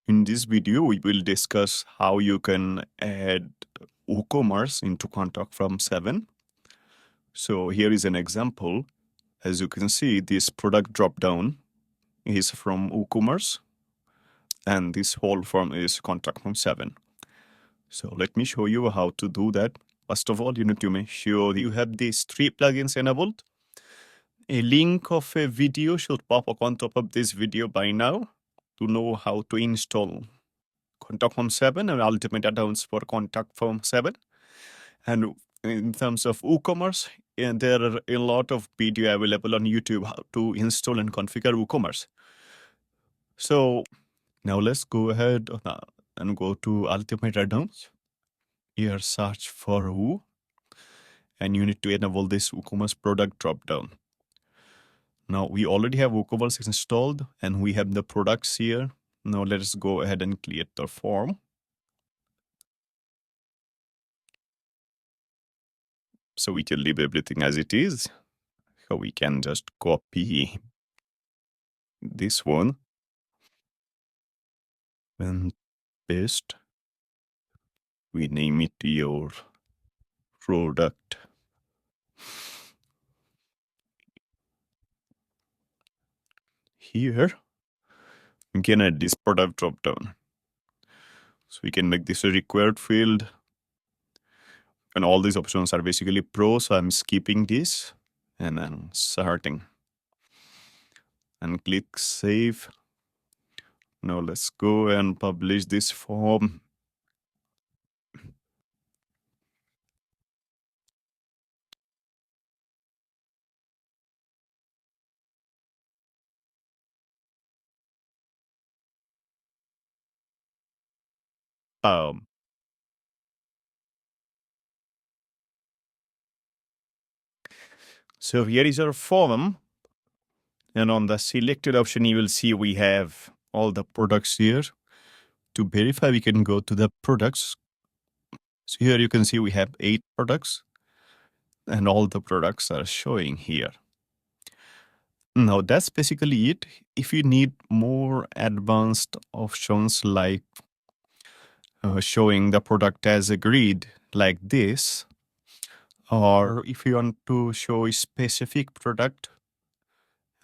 In this video, we will discuss how you can add WooCommerce into contact form 7. So here is an example. As you can see, this product dropdown is from WooCommerce, and this whole form is contact form 7. So let me show you how to do that. First of all, you need to make sure you have these 3 plugins enabled. A link of a video should pop up on top of this video by now to know how to install Contact Form 7 and Ultimate Addons for Contact Form 7. And in terms of WooCommerce, there are a lot of video available on YouTube how to install and configure WooCommerce. So now let's go ahead and go to Ultimate Addons. Here search for Woo, and you need to enable this WooCommerce product dropdown. Now we already have WooCommerce installed and we have the products here. Now let's go ahead and create the form. So we can leave everything as it is. So we can just copy this one and paste. We name it your product. Here, we can add this product dropdown. So we can make this a required field. And all these options are basically pro, so I'm skipping this and then starting. And click save. Now let's go and publish this form. So here is our form. And on the selected option, you will see we have all the products here. To verify, we can go to the products. So here you can see we have 8 products and all the products are showing here. Now that's basically it. If you need more advanced options like showing the product as a grid like this, or if you want to show a specific product,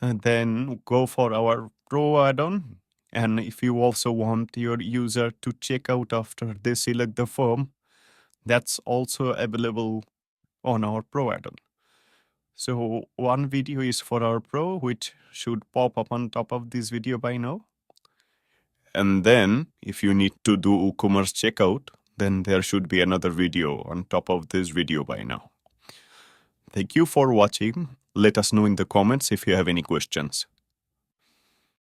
then go for our Pro add-on. And if you also want your user to check out after they select the form, that's also available on our Pro add-on. So one video is for our Pro, which should pop up on top of this video by now. And then if you need to do WooCommerce checkout, then there should be another video on top of this video by now. Thank you for watching. Let us know in the comments if you have any questions.